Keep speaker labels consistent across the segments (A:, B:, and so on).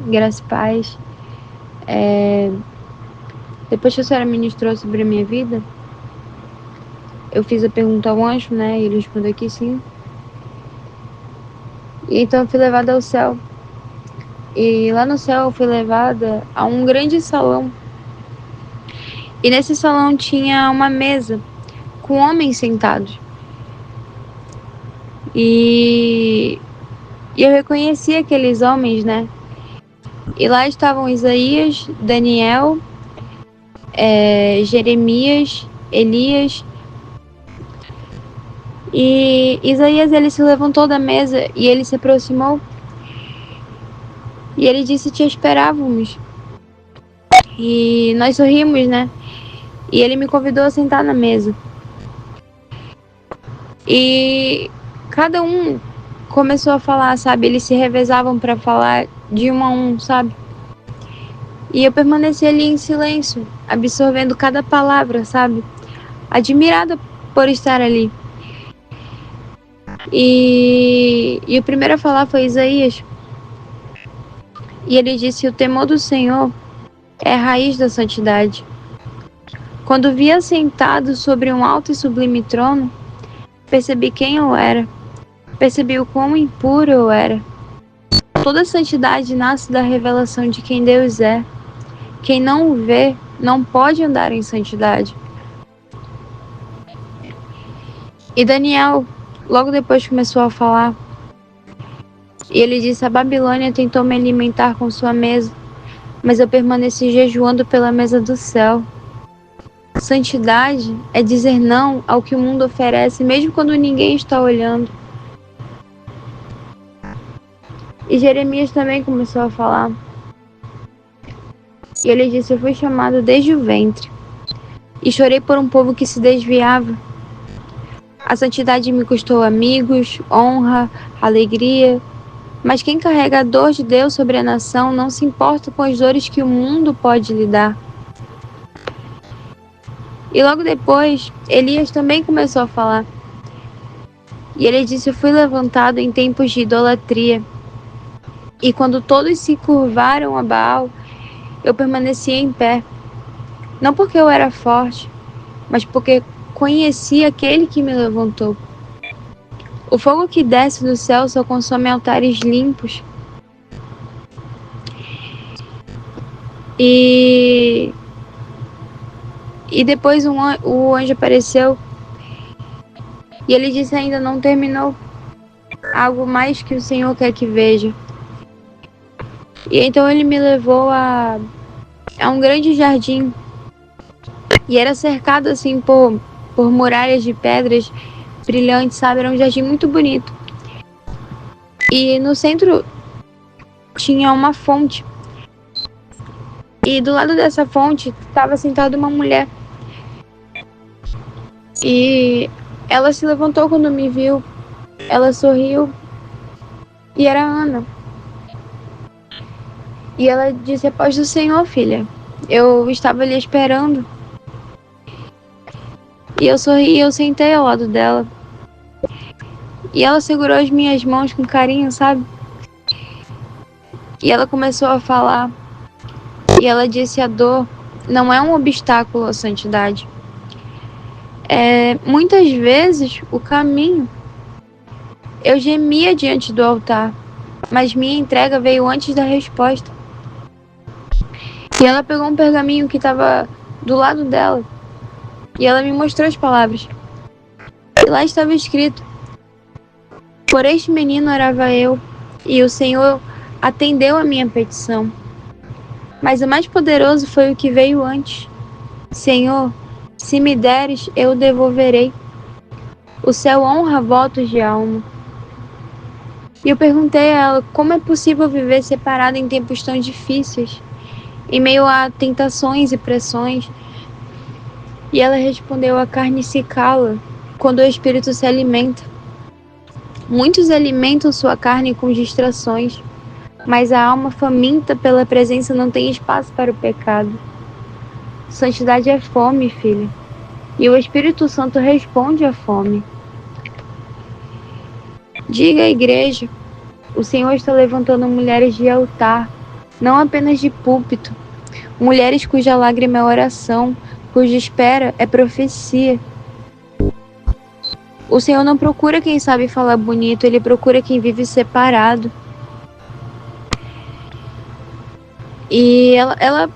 A: graça e paz. Depois que a senhora ministrou sobre a minha vida, eu fiz a pergunta ao anjo, né? E ele respondeu que sim. E então eu fui levada ao céu. E lá no céu eu fui levada a um grande salão. E nesse salão tinha uma mesa com homens sentados. E eu reconheci aqueles homens, né? E lá estavam Isaías, Daniel, Jeremias, Elias. E Isaías, ele se levantou da mesa e ele se aproximou. E ele disse: te esperávamos. E nós sorrimos, né? E ele me convidou a sentar na mesa. E cada um começou a falar, sabe? Eles se revezavam para falar de um a um, sabe? E eu permaneci ali em silêncio, absorvendo cada palavra, sabe? Admirada por estar ali. E o primeiro a falar foi Isaías. E ele disse: o temor do Senhor é a raiz da santidade. Quando vi assentado sobre um alto e sublime trono, percebi quem eu era. Percebi o quão impuro eu era. Toda santidade nasce da revelação de quem Deus é. Quem não o vê não pode andar em santidade. E Daniel logo depois começou a falar. E ele disse: a Babilônia tentou me alimentar com sua mesa, mas eu permaneci jejuando pela mesa do céu. Santidade é dizer não ao que o mundo oferece, mesmo quando ninguém está olhando. E Jeremias também começou a falar. E ele disse: eu fui chamado desde o ventre, e chorei por um povo que se desviava. A santidade me custou amigos, honra, alegria, mas quem carrega a dor de Deus sobre a nação não se importa com as dores que o mundo pode lhe dar. E logo depois, Elias também começou a falar. E ele disse: eu fui levantado em tempos de idolatria, e quando todos se curvaram a Baal, eu permaneci em pé. Não porque eu era forte, mas porque conheci aquele que me levantou. O fogo que desce do céu só consome altares limpos. E depois o anjo apareceu e ele disse: ainda não terminou. Algo mais que o Senhor quer que veja. E então ele me levou a um grande jardim. E era cercado assim por muralhas de pedras brilhantes, sabe? Era um jardim muito bonito. E no centro tinha uma fonte. E do lado dessa fonte estava sentada uma mulher. E ela se levantou quando me viu. Ela sorriu. E era Ana. E ela disse: a paz do Senhor, filha. Eu estava ali esperando. E eu sorri e eu sentei ao lado dela. E ela segurou as minhas mãos com carinho, sabe? E ela começou a falar. E ela disse: a dor não é um obstáculo à santidade. Muitas vezes o caminho. Eu gemia diante do altar, mas minha entrega veio antes da resposta. E ela pegou um pergaminho que estava do lado dela. E ela me mostrou as palavras. E lá estava escrito: por este menino orava eu, e o Senhor atendeu a minha petição. Mas o mais poderoso foi o que veio antes. Senhor, se me deres, eu devolverei. O céu honra votos de alma. E eu perguntei a ela: como é possível viver separada em tempos tão difíceis, em meio a tentações e pressões? E ela respondeu: a carne se cala quando o espírito se alimenta. Muitos alimentam sua carne com distrações, mas a alma faminta pela presença não tem espaço para o pecado. Santidade é fome, filha, e o Espírito Santo responde à fome. Diga à igreja: o Senhor está levantando mulheres de altar, não apenas de púlpito. Mulheres cuja lágrima é oração, cuja espera é profecia. O Senhor não procura quem sabe falar bonito, Ele procura quem vive separado. E ela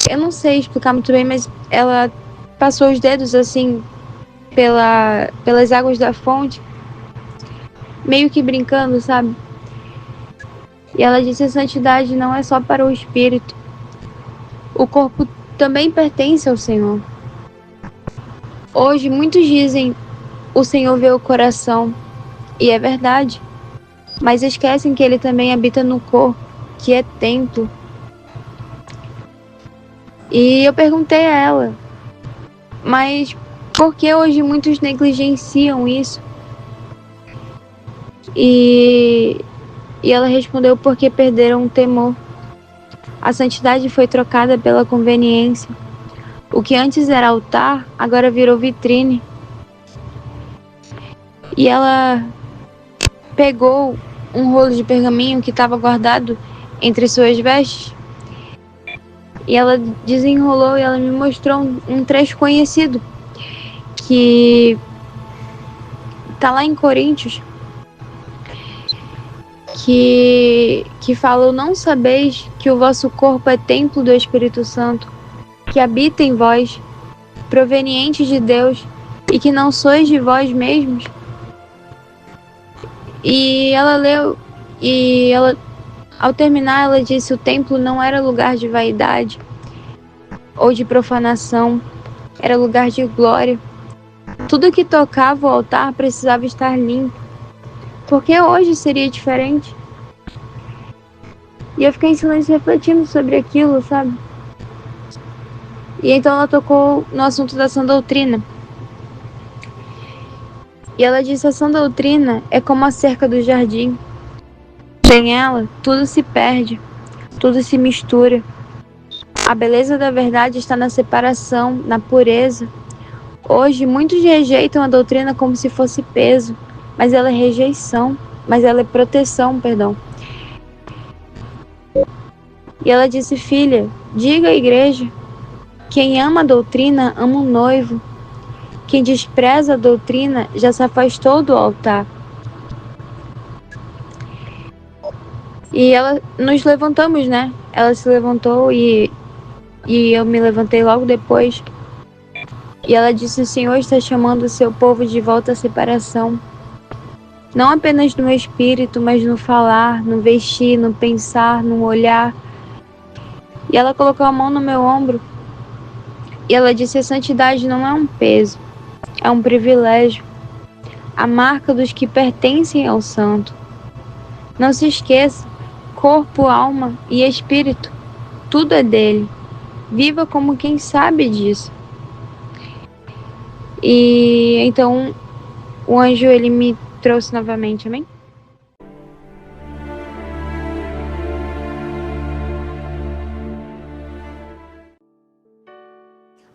A: eu não sei explicar muito bem, mas ela passou os dedos assim pelas águas da fonte, meio que brincando, sabe? E ela disse: a santidade não é só para o espírito. O corpo também pertence ao Senhor. Hoje muitos dizem: o Senhor vê o coração. E é verdade. Mas esquecem que Ele também habita no corpo, que é templo. E eu perguntei a ela: mas por que hoje muitos negligenciam isso? E ela respondeu: porque perderam o temor. A santidade foi trocada pela conveniência. O que antes era altar, agora virou vitrine. E ela pegou um rolo de pergaminho que estava guardado entre suas vestes. E ela desenrolou e ela me mostrou um trecho conhecido, que está lá em Coríntios, que fala: não sabeis que o vosso corpo é templo do Espírito Santo, que habita em vós, proveniente de Deus, e que não sois de vós mesmos? E ela leu, e ela, ao terminar, ela disse: o templo não era lugar de vaidade ou de profanação, era lugar de glória. Tudo que tocava o altar precisava estar limpo. Porque hoje seria diferente? E eu fiquei em silêncio refletindo sobre aquilo, sabe? E então ela tocou no assunto da sã doutrina. E ela disse: a sã doutrina é como a cerca do jardim. Sem ela, tudo se perde, tudo se mistura. A beleza da verdade está na separação, na pureza. Hoje, muitos rejeitam a doutrina como se fosse peso, mas ela é proteção, perdão. E ela disse: filha, diga à igreja, quem ama a doutrina ama o noivo. Quem despreza a doutrina já se afastou do altar. E nos levantamos, né? Ela se levantou e eu me levantei logo depois. E ela disse: o Senhor está chamando o seu povo de volta à separação. Não apenas no espírito, mas no falar, no vestir, no pensar, no olhar. E ela colocou a mão no meu ombro. E ela disse: a santidade não é um peso, é um privilégio. A marca dos que pertencem ao santo. Não se esqueça, corpo, alma e espírito, tudo é dele. Viva como quem sabe disso. E então o anjo, ele me trouxe novamente, amém?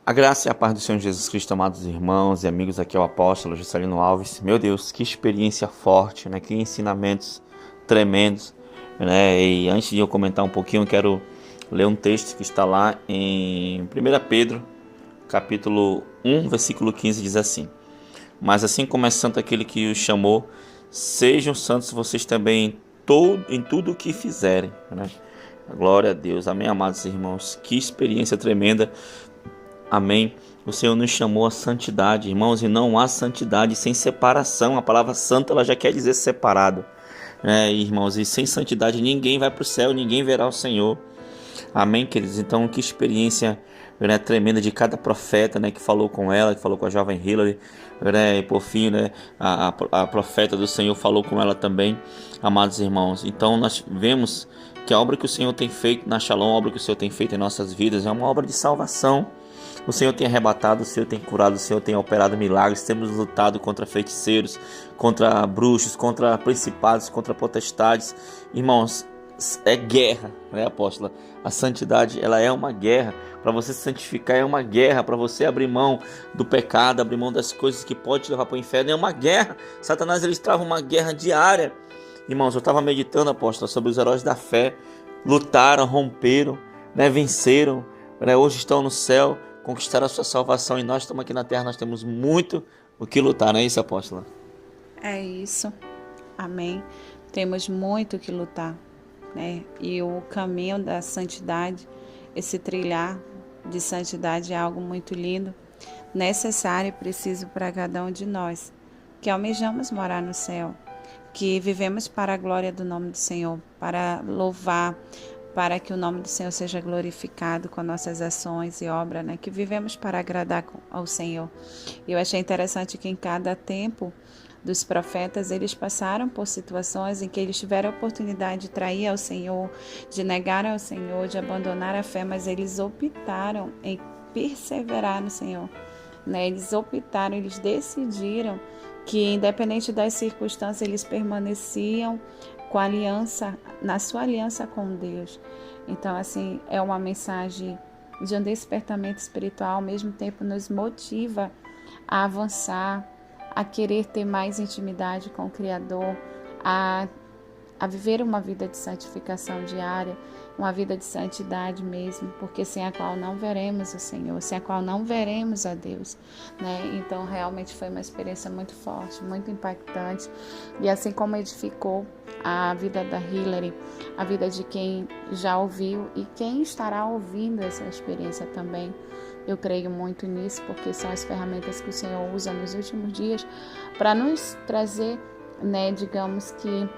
B: A graça e a paz do Senhor Jesus Cristo, amados irmãos e amigos, aqui é o apóstolo Juscelino Alves. Meu Deus, que experiência forte, né? Que ensinamentos tremendos, né? E antes de eu comentar um pouquinho, eu quero ler um texto que está lá em 1 Pedro, capítulo 1, versículo 15, diz assim: mas assim como é santo aquele que os chamou, sejam santos vocês também em tudo o que fizerem, né? Glória a Deus, amém, amados irmãos, que experiência tremenda. Amém. O Senhor nos chamou à santidade, irmãos, e não há santidade sem separação. A palavra santa, ela já quer dizer separado, né, irmãos? E sem santidade ninguém vai para o céu, ninguém verá o Senhor. Amém, queridos? Então, que experiência, né, tremenda de cada profeta, né, que falou com ela, que falou com a jovem Hillary, né, e por fim, né, a profeta do Senhor falou com ela também, amados irmãos. Então, nós vemos que a obra que o Senhor tem feito na Shalom, a obra que o Senhor tem feito em nossas vidas, é uma obra de salvação. O Senhor tem arrebatado, o Senhor tem curado, o Senhor tem operado milagres. Temos lutado contra feiticeiros, contra bruxos, contra principados, contra potestades. Irmãos, é guerra, né, apóstola? A santidade, ela é uma guerra. Para você se santificar é uma guerra. Para você abrir mão do pecado, abrir mão das coisas que pode te levar para o inferno, é uma guerra. Satanás, ele trava uma guerra diária. Irmãos, eu estava meditando, apóstola, sobre os heróis da fé, lutaram, romperam, né, venceram, né, hoje estão no céu, conquistaram a sua salvação, e nós estamos aqui na terra, nós temos muito o que lutar, não é isso, apóstola?
C: É isso, amém. Temos muito o que lutar, né? E o caminho da santidade, esse trilhar de santidade é algo muito lindo, necessário e preciso para cada um de nós, que almejamos morar no céu, que vivemos para a glória do nome do Senhor, para louvar, para que o nome do Senhor seja glorificado com nossas ações e obras, né? Que vivemos para agradar ao Senhor. E eu achei interessante que em cada tempo dos profetas, eles passaram por situações em que eles tiveram a oportunidade de trair ao Senhor, de negar ao Senhor, de abandonar a fé, mas eles optaram em perseverar no Senhor, né? Eles optaram, eles decidiram que, independente das circunstâncias, eles permaneciam com a aliança, na sua aliança com Deus. Então, assim, é uma mensagem de um despertamento espiritual, ao mesmo tempo nos motiva a avançar, a querer ter mais intimidade com o Criador, a viver uma vida de santificação diária, uma vida de santidade mesmo, porque sem a qual não veremos o Senhor, sem a qual não veremos a Deus, né? Então, realmente foi uma experiência muito forte, muito impactante, e assim como edificou a vida da Hillary, a vida de quem já ouviu e quem estará ouvindo essa experiência também, eu creio muito nisso, porque são as ferramentas que o Senhor usa nos últimos dias para nos trazer, né, digamos que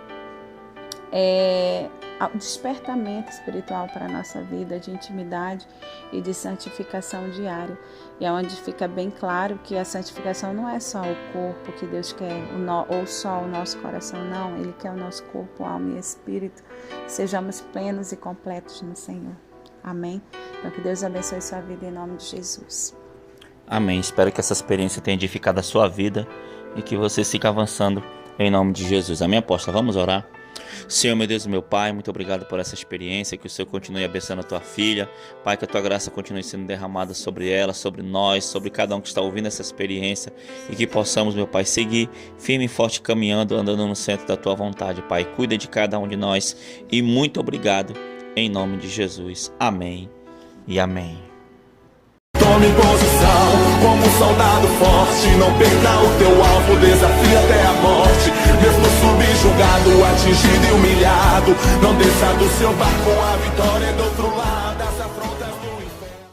C: despertamento espiritual para a nossa vida, de intimidade e de santificação diária. E é onde fica bem claro que a santificação não é só o corpo que Deus quer, ou só o nosso coração, não. Ele quer o nosso corpo, alma e espírito, sejamos plenos e completos no Senhor. Amém? Então, que Deus abençoe sua vida em nome de Jesus.
B: Amém. Espero que essa experiência tenha edificado a sua vida e que você siga avançando em nome de Jesus. Amém, apóstolo? Vamos orar? Senhor, meu Deus e meu Pai, muito obrigado por essa experiência, que o Senhor continue abençoando a tua filha, Pai, que a tua graça continue sendo derramada sobre ela, sobre nós, sobre cada um que está ouvindo essa experiência, e que possamos, meu Pai, seguir firme e forte caminhando, andando no centro da tua vontade, Pai. Cuida de cada um de nós e muito obrigado em nome de Jesus. Amém e amém.
D: Tome posição como um soldado forte, não perca o teu alvo, desafie até a morte. Mesmo subjugado, atingido e humilhado, não desça do seu barco, a vitória é do outro lado.